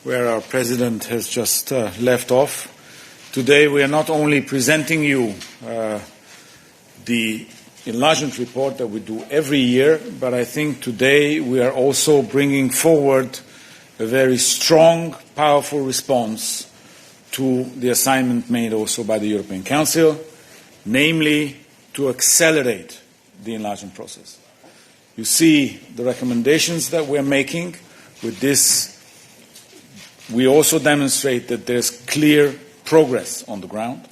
where our President has just left off. Today we are not only presenting you the enlargement report that we do every year, but I think today we are also bringing forward a very strong, powerful response to the assignment made also by the European Council, namely to accelerate the enlargement process. You see the recommendations that we are making. With this, we also demonstrate that there's clear progress on the ground,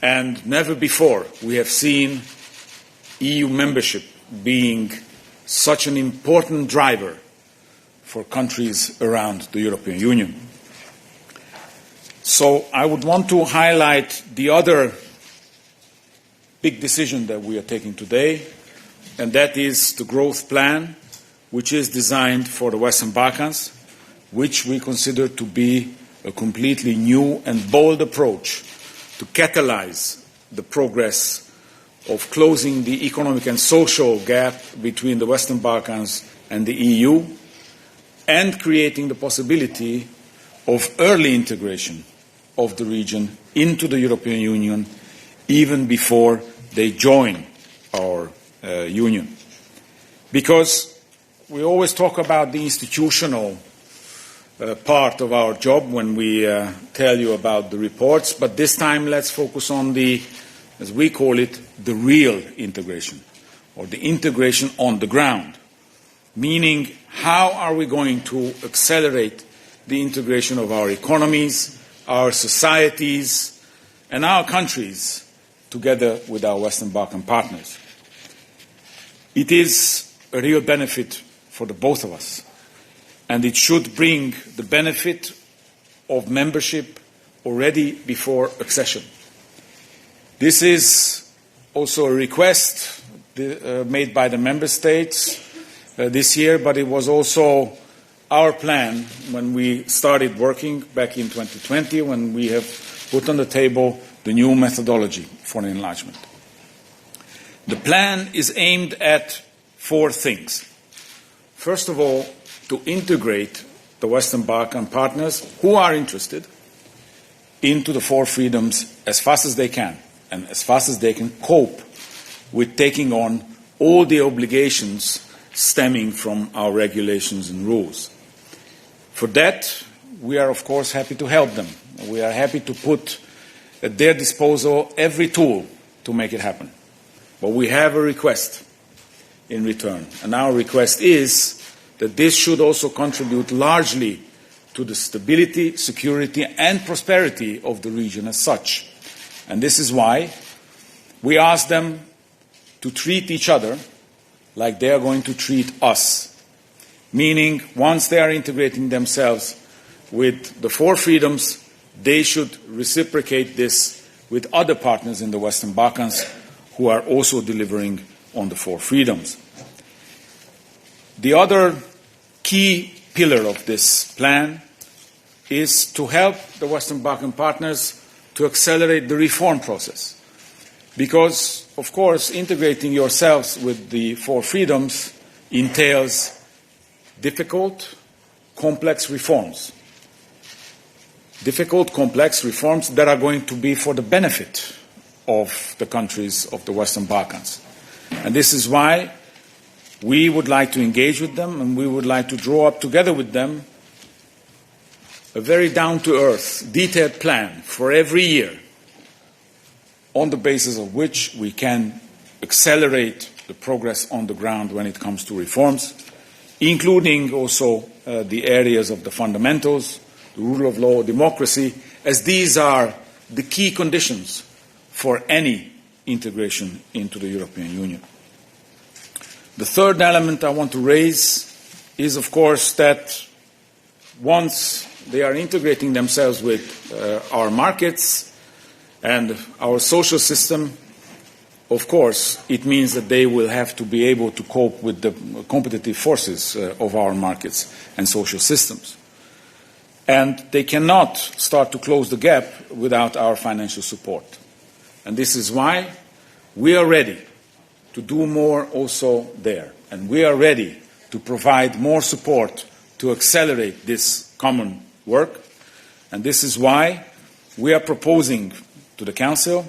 and never before we have seen EU membership being such an important driver for countries around the European Union. So I would want to highlight the other big decision that we are taking today, and that is the growth plan, which is designed for the Western Balkans, which we consider to be a completely new and bold approach to catalyze the progress of closing the economic and social gap between the Western Balkans and the EU, and creating the possibility of early integration of the region into the European Union even before they join our Union. Because we always talk about the institutional part of our job when we tell you about the reports, but this time let's focus on the, as we call it, the real integration, or the integration on the ground. Meaning, how are we going to accelerate the integration of our economies, our societies, and our countries together with our Western Balkan partners? It is a real benefit for the both of us, and it should bring the benefit of membership already before accession. This is also a request made by the member states this year, but it was also our plan when we started working back in 2020, when we have put on the table the new methodology for enlargement. The plan is aimed at four things. First of all, to integrate the Western Balkan partners who are interested into the four freedoms as fast as they can, and as fast as they can cope with taking on all the obligations stemming from our regulations and rules. For that, we are of course happy to help them. We are happy to put at their disposal every tool to make it happen. But we have a request in return, and our request is that this should also contribute largely to the stability, security, and prosperity of the region as such. And this is why we ask them to treat each other like they are going to treat us. Meaning, once they are integrating themselves with the four freedoms, they should reciprocate this with other partners in the Western Balkans who are also delivering on the four freedoms. The other key pillar of this plan is to help the Western Balkan partners to accelerate the reform process. Because, of course, integrating yourselves with the four freedoms entails difficult, complex reforms. Difficult, complex reforms that are going to be for the benefit of the countries of the Western Balkans. And this is why we would like to engage with them, and we would like to draw up together with them a very down-to-earth, detailed plan for every year, on the basis of which we can accelerate the progress on the ground when it comes to reforms, including also the areas of the fundamentals, the rule of law, democracy, as these are the key conditions for any integration into the European Union. The third element I want to raise is, of course, that once they are integrating themselves with our markets and our social system, of course, it means that they will have to be able to cope with the competitive forces of our markets and social systems. And they cannot start to close the gap without our financial support. And this is why we are ready to do more also there. And we are ready to provide more support to accelerate this common work. And this is why we are proposing to the Council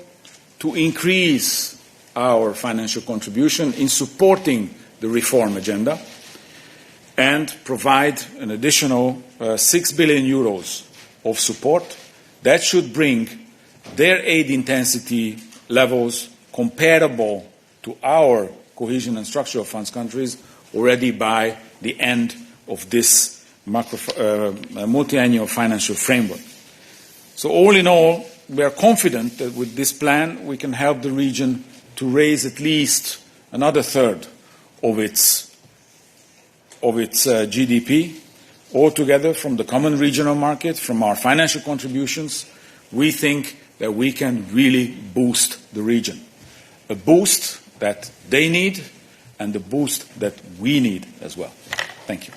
to increase our financial contribution in supporting the reform agenda and provide an additional 6 billion euros of support. That should bring their aid intensity levels comparable to our cohesion and structural funds countries already by the end of this multi-annual financial framework. So all in all, we are confident that with this plan we can help the region to raise at least another third of its GDP, altogether from the common regional market, from our financial contributions. We think that we can really boost the region, a boost that they need and the boost that we need as well. Thank you.